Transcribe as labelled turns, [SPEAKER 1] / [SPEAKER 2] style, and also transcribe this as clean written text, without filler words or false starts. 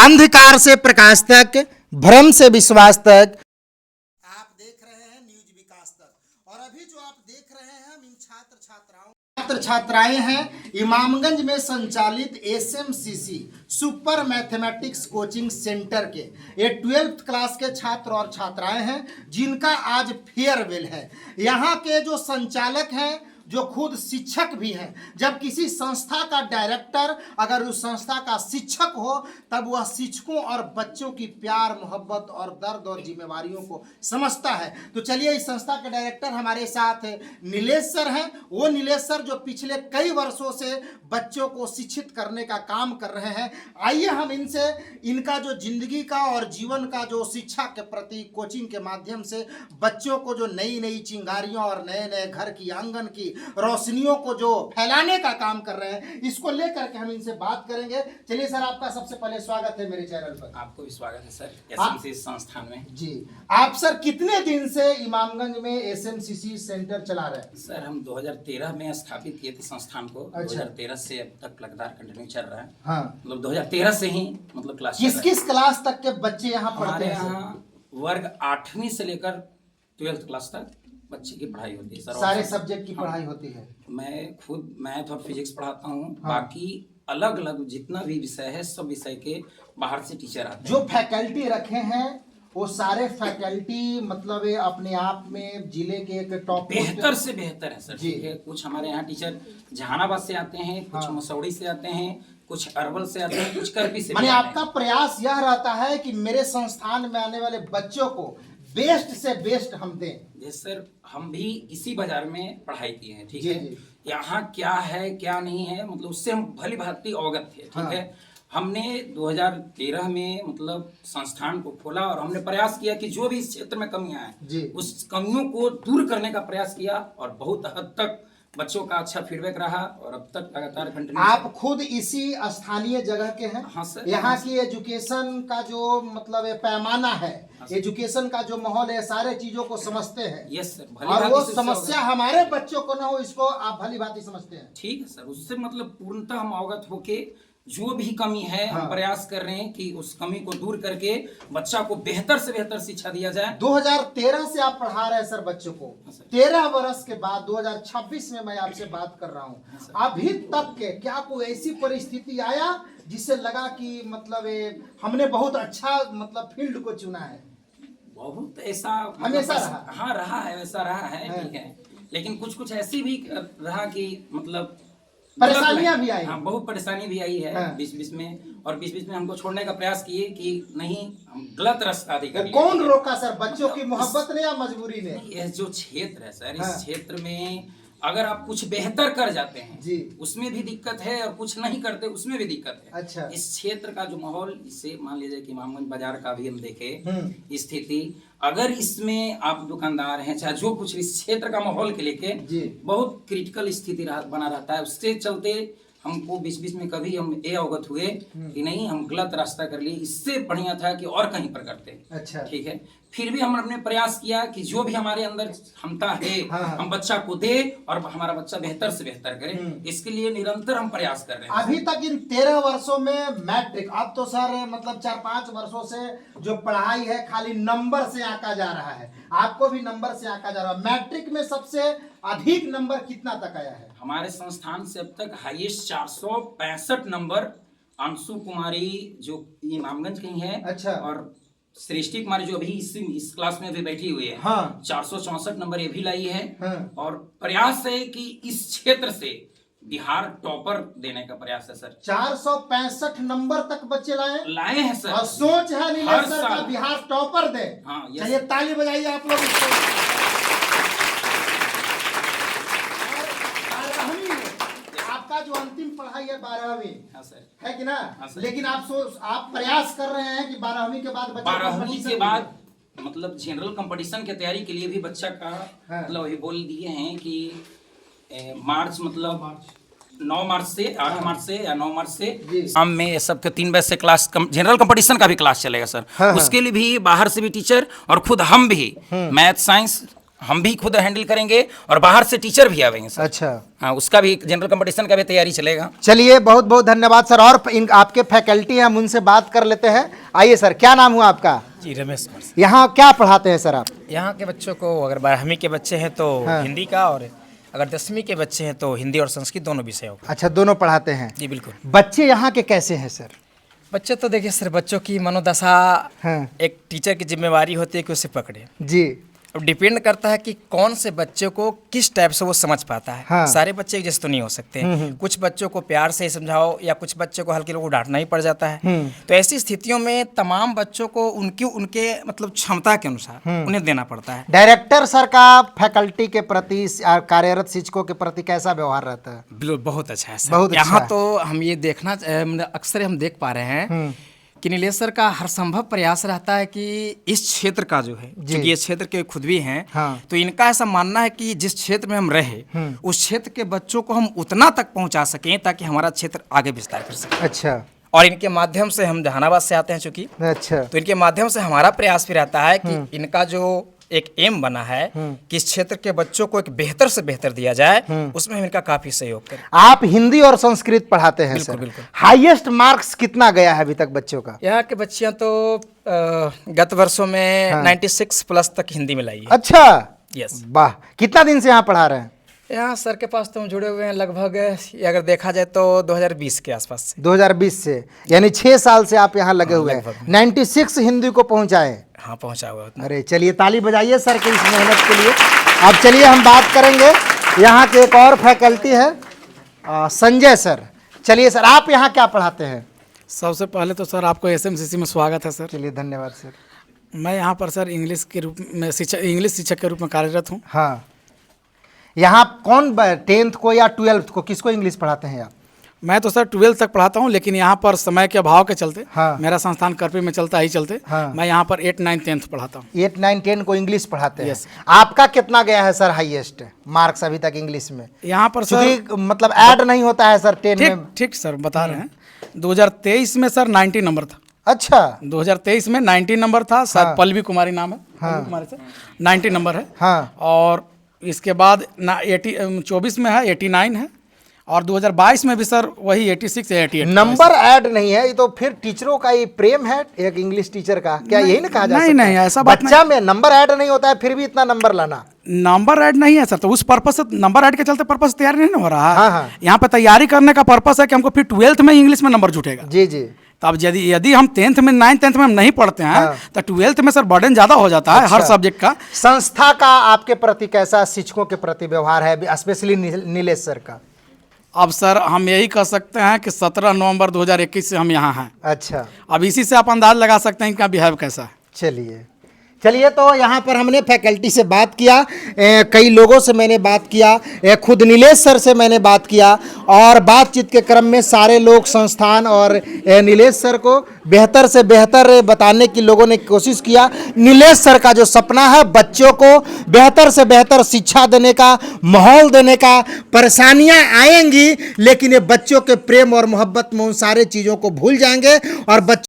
[SPEAKER 1] अंधकार से प्रकाश तक, भ्रम से विश्वास तक। आप देख रहे हैं न्यूज विकास तक। और अभी जो आप देख रहे हैं हम इन छात्र छात्राएं हैं इमामगंज में संचालित एसएमसीसी सुपर मैथमेटिक्स कोचिंग सेंटर के। ये 12th क्लास के छात्र और छात्राएं हैं जिनका आज फेयरवेल है। यहाँ के जो संचालक हैं जो खुद शिक्षक भी हैं। जब किसी संस्था का डायरेक्टर अगर उस संस्था का शिक्षक हो तब वह शिक्षकों और बच्चों की प्यार मोहब्बत और दर्द और जिम्मेवारियों को समझता है। तो चलिए इस संस्था के डायरेक्टर हमारे साथ नीलेश सर हैं। वो नीलेश सर जो पिछले कई वर्षों से बच्चों को शिक्षित करने का काम कर रहे हैं। आइए हम इनसे इनका जो जिंदगी का और जीवन का जो शिक्षा के प्रति कोचिंग के माध्यम से बच्चों को जो नई नई चिंगारियों और नए नए घर की आंगन की रोशनियों को जो फैलाने का काम कर रहे हैं इसको लेकर के हम इनसे बात करेंगे। चलिए सर, आपका सबसे पहले स्वागत है मेरे चैनल पर।
[SPEAKER 2] आपको भी स्वागत है सर एसएमसीसी संस्थान में।
[SPEAKER 1] जी, आप सर कितने दिन से इमामगंज में एसएमसीसी सेंटर चला रहे हैं?
[SPEAKER 2] सर हम 2013 में स्थापित किए थे संस्थान को।
[SPEAKER 1] अच्छा।
[SPEAKER 2] 2013 से अब तक लगातार कंटिन्यू चल रहा है।
[SPEAKER 1] हाँ,
[SPEAKER 2] मतलब 2013 से ही मतलब क्लास
[SPEAKER 1] किस किस क्लास तक के बच्चे यहाँ पढ़ते
[SPEAKER 2] हमारे
[SPEAKER 1] हैं?
[SPEAKER 2] यहाँ वर्ग 8वीं से लेकर 12th क्लास तक बच्चे की पढ़ाई होती है सर।
[SPEAKER 1] सारे सब्जेक्ट की पढ़ाई होती है।
[SPEAKER 2] मैं खुद मैथ और फिजिक्स पढ़ाता हूँ।
[SPEAKER 1] हाँ।
[SPEAKER 2] बाकी अलग अलग जितना भी विषय है सब विषय के बाहर से टीचर आते हैं।
[SPEAKER 1] जो फैकल्टी रखे हैं वो सारे फैकल्टी मतलब ये अपने आप में जिले के एक टॉप
[SPEAKER 2] बेहतर से बेहतर है सर।
[SPEAKER 1] जी।
[SPEAKER 2] ठीक है, कुछ हमारे यहाँ टीचर जहानाबाद से आते हैं, कुछ
[SPEAKER 1] हाँ।
[SPEAKER 2] मसौड़ी से आते हैं, कुछ अरवल से आते हैं, कुछ करपी से
[SPEAKER 1] माने
[SPEAKER 2] भी आते
[SPEAKER 1] आपका प्रयास यह रहता है कि मेरे संस्थान में आने वाले बच्चों को बेस्ट से बेस्ट हम दें।
[SPEAKER 2] हैं। सर हम भी इसी बाजार में पढ़ाई किए हैं। ठीक
[SPEAKER 1] जी,
[SPEAKER 2] है,
[SPEAKER 1] जी।
[SPEAKER 2] यहाँ क्या है क्या नहीं है मतलब उससे हम भली भांति अवगत थे। ठीक
[SPEAKER 1] हाँ।
[SPEAKER 2] है, हमने 2013 में मतलब संस्थान को खोला और हमने प्रयास किया कि जो भी इस क्षेत्र में कमियां
[SPEAKER 1] जी।
[SPEAKER 2] हैं उस कमियों को दूर करने का प्रयास किया और बहुत हद तक बच्चों का अच्छा फीडबैक रहा और अब तक लगातार कंटिन्यू।
[SPEAKER 1] आप खुद इसी स्थानीय जगह के हैं?
[SPEAKER 2] हाँ सर।
[SPEAKER 1] यहाँ की एजुकेशन का जो मतलब ये पैमाना है, एजुकेशन का जो माहौल है, सारे चीजों को समझते हैं।
[SPEAKER 2] यस सर, भली
[SPEAKER 1] और
[SPEAKER 2] भांति
[SPEAKER 1] वो
[SPEAKER 2] से
[SPEAKER 1] समस्या हमारे बच्चों को ना हो इसको आप भली भांति समझते हैं।
[SPEAKER 2] ठीक है सर, उससे मतलब पूर्णतः हम अवगत होके जो भी कमी है
[SPEAKER 1] हाँ।
[SPEAKER 2] हम प्रयास कर रहे हैं कि उस कमी को दूर करके बच्चा को बेहतर से बेहतर शिक्षा दिया जाए।
[SPEAKER 1] 2013 से आप पढ़ा रहे हैं सर बच्चों को। 13 वर्ष के बाद 2026 में मैं आपसे बात कर रहा हूँ, अभी तक के क्या कोई ऐसी परिस्थिति आया जिससे लगा कि मतलब हमने बहुत अच्छा मतलब फील्ड को चुना है?
[SPEAKER 2] बहुत ऐसा
[SPEAKER 1] हमेशा रहा?
[SPEAKER 2] हाँ रहा है, वैसा रहा है।
[SPEAKER 1] हाँ।
[SPEAKER 2] ठीक है, लेकिन कुछ कुछ ऐसी भी रहा कि मतलब
[SPEAKER 1] परेशानियां भी आई।
[SPEAKER 2] हाँ, बहुत परेशानी भी आई है।
[SPEAKER 1] हाँ।
[SPEAKER 2] 2020 में और 2020 में हमको छोड़ने का प्रयास किए कि नहीं हम गलत रास्ता अधिकारी।
[SPEAKER 1] कौन रोका सर, बच्चों की मोहब्बत ने या मजबूरी ने?
[SPEAKER 2] यह जो क्षेत्र है सर,
[SPEAKER 1] हाँ।
[SPEAKER 2] इस क्षेत्र में अगर आप कुछ बेहतर कर जाते हैं
[SPEAKER 1] जी।
[SPEAKER 2] उसमें भी दिक्कत है और कुछ नहीं करते उसमें भी दिक्कत है।
[SPEAKER 1] अच्छा।
[SPEAKER 2] इस क्षेत्र का जो माहौल, इससे मान लीजिए कि इमामगंज बाजार का भी हम देखें स्थिति, अगर इसमें आप दुकानदार हैं चाहे जो कुछ इस क्षेत्र का माहौल के लेके
[SPEAKER 1] जी।
[SPEAKER 2] बहुत क्रिटिकल स्थिति बना रहता है। उससे चलते हमको 2020 में कभी हम ये अवगत हुए कि नहीं हम गलत रास्ता कर लिए, इससे बढ़िया था कि और कहीं पर करते।
[SPEAKER 1] अच्छा।
[SPEAKER 2] ठीक है, फिर भी हमने प्रयास किया कि जो भी हमारे अंदर क्षमता है
[SPEAKER 1] हाँ।
[SPEAKER 2] हम बच्चा को दे और हमारा बच्चा बेहतर से बेहतर करे। इसके लिए निरंतर हम प्रयास कर रहे हैं।
[SPEAKER 1] अभी तक इन 13 वर्षों में मैट्रिक, अब तो सर मतलब 4-5 वर्षों से जो पढ़ाई है खाली नंबर से आंका जा रहा है, आपको भी नंबर से आंका जा रहा है। मैट्रिक में सबसे अधिक नंबर कितना तक आया है? हमारे
[SPEAKER 2] संस्थान से अब तक हाईएस्ट 465 नंबर अंशु कुमारी जो इमामगंज की है।
[SPEAKER 1] अच्छा।
[SPEAKER 2] और सृष्टि कुमारी जो अभी इस क्लास में भी बैठी हुई है।
[SPEAKER 1] हाँ।
[SPEAKER 2] 464 नंबर ये भी लाई है।
[SPEAKER 1] हाँ।
[SPEAKER 2] और प्रयास है कि इस क्षेत्र से बिहार टॉपर देने का प्रयास है सर।
[SPEAKER 1] 465 नंबर तक बच्चे
[SPEAKER 2] लाए हैं सर।
[SPEAKER 1] और सोच है
[SPEAKER 2] हर
[SPEAKER 1] नीलेश सर का
[SPEAKER 2] साल।
[SPEAKER 1] बिहार टॉपर दे।
[SPEAKER 2] हाँ, यस।
[SPEAKER 1] चलिए ताली बजाइए आप लोग इसको। और 12वीं में आपका जो अंतिम पढ़ाई है 12वीं
[SPEAKER 2] हाँ सर,
[SPEAKER 1] है कि ना?
[SPEAKER 2] हाँ सर।
[SPEAKER 1] लेकिन आप प्रयास कर रहे हैं कि 12वीं के बाद बच्चा
[SPEAKER 2] 12वीं
[SPEAKER 1] competition
[SPEAKER 2] के
[SPEAKER 1] में
[SPEAKER 2] बाद मतलब जनरल कंपटीशन की तैयारी के लिए भी बच्चा का
[SPEAKER 1] हाँ।
[SPEAKER 2] मतलब ये बोल दिए हैं कि मार्च मतलब 9 मार्च से 8 मार्च से या 9 मार्च से शाम में सबके 3 बजे से क्लास जनरल कंपटीशन का भी क्लास चलेगा सर।
[SPEAKER 1] हाँ,
[SPEAKER 2] उसके लिए भी बाहर से भी टीचर और खुद हम भी मैथ साइंस हम भी खुद हैंडल करेंगे और बाहर से टीचर भी आवेंगे सर।
[SPEAKER 1] अच्छा,
[SPEAKER 2] हाँ, उसका भी जनरल कंपटीशन का भी तैयारी चलेगा।
[SPEAKER 1] चलिए बहुत बहुत धन्यवाद सर। और आपके फैकल्टी हैं, हम उनसे बात कर लेते हैं। आइए सर, क्या नाम हुआ आपका?
[SPEAKER 3] जी रमेश कुमार सर।
[SPEAKER 1] यहाँ क्या पढ़ाते हैं सर आप?
[SPEAKER 3] यहाँ के बच्चों को अगर 12वीं के बच्चे हैं तो
[SPEAKER 1] हाँ।
[SPEAKER 3] हिंदी का, और अगर 10वीं के बच्चे हैं तो हिंदी और संस्कृत दोनों विषयों का।
[SPEAKER 1] अच्छा, दोनों पढ़ाते हैं।
[SPEAKER 3] जी बिल्कुल।
[SPEAKER 1] बच्चे यहाँ के कैसे हैं सर?
[SPEAKER 3] बच्चे तो देखिए सर, बच्चों की मनोदशा
[SPEAKER 1] हाँ
[SPEAKER 3] एक टीचर की जिम्मेवारी होती है कि उसे पकड़े।
[SPEAKER 1] जी,
[SPEAKER 3] अब डिपेंड करता है कि कौन से बच्चे को किस टाइप से वो समझ पाता है।
[SPEAKER 1] हाँ।
[SPEAKER 3] सारे बच्चे एक जैसे तो नहीं हो सकते हैं। कुछ बच्चों को प्यार से ही समझाओ या कुछ बच्चों को हल्के लोगों को डांटना ही पड़ जाता है। तो ऐसी स्थितियों में तमाम बच्चों को उनके मतलब क्षमता के अनुसार उन्हें देना पड़ता है।
[SPEAKER 1] डायरेक्टर सर का फैकल्टी के प्रति, कार्यरत शिक्षकों के प्रति कैसा व्यवहार रहता है?
[SPEAKER 3] बिल्कुल बहुत अच्छा है सर।
[SPEAKER 1] बहुत अच्छा
[SPEAKER 3] यहाँ
[SPEAKER 1] है।
[SPEAKER 3] तो हम ये देखना अक्सर हम देख पा रहे हैं कि नीलेश सर का हर संभव प्रयास रहता है कि इस क्षेत्र का जो है, क्योंकि ये क्षेत्र के खुद भी हैं,
[SPEAKER 1] हाँ।
[SPEAKER 3] तो इनका ऐसा मानना है कि जिस क्षेत्र में हम रहे उस क्षेत्र के बच्चों को हम उतना तक पहुंचा सकें ताकि हमारा क्षेत्र आगे विस्तार कर सके।
[SPEAKER 1] अच्छा
[SPEAKER 3] और इनके माध्यम से हम जहानाबाद से आते हैं चूंकि,
[SPEAKER 1] अच्छा,
[SPEAKER 3] तो इनके माध्यम से हमारा प्रयास भी रहता है कि इनका जो एक एम बना है कि इस क्षेत्र के बच्चों को एक बेहतर से बेहतर दिया जाए, उसमें हम इनका काफी सहयोग करें।
[SPEAKER 1] आप हिंदी और संस्कृत पढ़ाते हैं
[SPEAKER 3] बिल्कुल,
[SPEAKER 1] सर।
[SPEAKER 3] बिल्कुल।
[SPEAKER 1] हाईएस्ट मार्क्स कितना गया है अभी तक बच्चों का?
[SPEAKER 3] यहाँ के बच्चियां तो गत वर्षों में 96 प्लस तक हिंदी में लाई है।
[SPEAKER 1] अच्छा,
[SPEAKER 3] यस।
[SPEAKER 1] वाह। कितना दिन से यहाँ पढ़ा रहे हैं?
[SPEAKER 3] यहाँ सर के पास तो हम जुड़े हुए हैं लगभग, अगर देखा जाए तो 2020 के आसपास से।
[SPEAKER 1] 2020 से, यानी 6 साल से आप यहाँ लगे हुए हैं। 96 हिंदी को पहुँचाए।
[SPEAKER 3] हाँ, पहुँचा हुआ है।
[SPEAKER 1] अरे चलिए, ताली बजाइए सर की इस मेहनत के लिए। अब चलिए हम बात करेंगे, यहाँ के एक और फैकल्टी है संजय सर। चलिए सर, आप यहाँ क्या पढ़ाते हैं?
[SPEAKER 4] सबसे पहले तो सर आपको एसएमसीसी में स्वागत है सर।
[SPEAKER 1] चलिए, धन्यवाद सर।
[SPEAKER 4] मैं यहाँ पर सर इंग्लिश के रूप में इंग्लिश शिक्षक के रूप में कार्यरत हूँ।
[SPEAKER 1] हाँ, यहाँ कौन 10th को या 12th को किसको इंग्लिश पढ़ाते हैं आप?
[SPEAKER 4] मैं तो सर 12th तक पढ़ाता हूँ, लेकिन यहाँ पर समय के अभाव के चलते,
[SPEAKER 1] हाँ।
[SPEAKER 4] मेरा संस्थान करपी में चलता ही चलते,
[SPEAKER 1] हाँ।
[SPEAKER 4] मैं यहाँ पर 8, 9, 10th पढ़ाता हूँ।
[SPEAKER 1] 8, 9, 10 को इंग्लिश पढ़ाते हैं।
[SPEAKER 4] Yes।
[SPEAKER 1] आपका कितना गया है सर हाईएस्ट मार्क्स अभी तक इंग्लिश में?
[SPEAKER 4] यहाँ पर सर
[SPEAKER 1] क्योंकि मतलब ऐड नहीं होता है सर 10 में।
[SPEAKER 4] ठीक सर बता रहे हैं, 2023 में सर 90 नंबर था।
[SPEAKER 1] अच्छा,
[SPEAKER 4] 2023 में 90 नंबर था सर।
[SPEAKER 1] हाँ।
[SPEAKER 4] पल्लवी कुमारी नाम है, पल्लवी कुमारी से 90 नंबर है।
[SPEAKER 1] हाँ।
[SPEAKER 4] और इसके बाद 24 में है 89 है, और 2022 में भी सर वही 86 या 88।
[SPEAKER 1] नंबर ऐड नहीं है, ये तो फिर टीचरों का ये प्रेम है एक इंग्लिश टीचर का, क्या यही ना कहा जा सकता है?
[SPEAKER 4] नहीं, ऐसा बात
[SPEAKER 1] बच्चा में नंबर ऐड नहीं होता है फिर भी इतना नंबर लाना।
[SPEAKER 4] नंबर ऐड नहीं है सर, तो उस पर्पस से नंबर ऐड के चलते पर्पस से तैयारी नहीं हो रहा है।
[SPEAKER 1] हाँ, हाँ।
[SPEAKER 4] यहाँ पे तैयारी करने का पर्पस है कि हमको फिर 12th में इंग्लिश में नंबर जुटेगा।
[SPEAKER 1] जी जी।
[SPEAKER 4] तो अब यदि हम 10th में 9th 10th में हम नहीं पढ़ते हैं,
[SPEAKER 1] हाँ।
[SPEAKER 4] तो 12th में सर बर्डन ज्यादा हो जाता है हर
[SPEAKER 1] अच्छा।
[SPEAKER 4] सब्जेक्ट का।
[SPEAKER 1] संस्था का आपके प्रति कैसा, शिक्षकों के प्रति व्यवहार है, स्पेशली नीलेश सर का?
[SPEAKER 4] अब सर हम यही कह सकते हैं कि 17 नवंबर 2021 से हम यहाँ हैं।
[SPEAKER 1] अच्छा,
[SPEAKER 4] अब इसी से आप अंदाज लगा सकते हैं इनका बिहेव कैसा है।
[SPEAKER 1] चलिए तो यहाँ पर हमने फैकल्टी से बात किया, कई लोगों से मैंने बात किया, खुद नीलेश सर से मैंने बात किया, और बातचीत के क्रम में सारे लोग संस्थान और नीलेश सर को बेहतर से बेहतर बताने की लोगों ने कोशिश किया। नीलेश सर का जो सपना है बच्चों को बेहतर से बेहतर शिक्षा देने का, माहौल देने का। परेशानियाँ आएंगी लेकिन ये बच्चों के प्रेम और मोहब्बत में उन सारे चीज़ों को भूल जाएंगे और बच्चों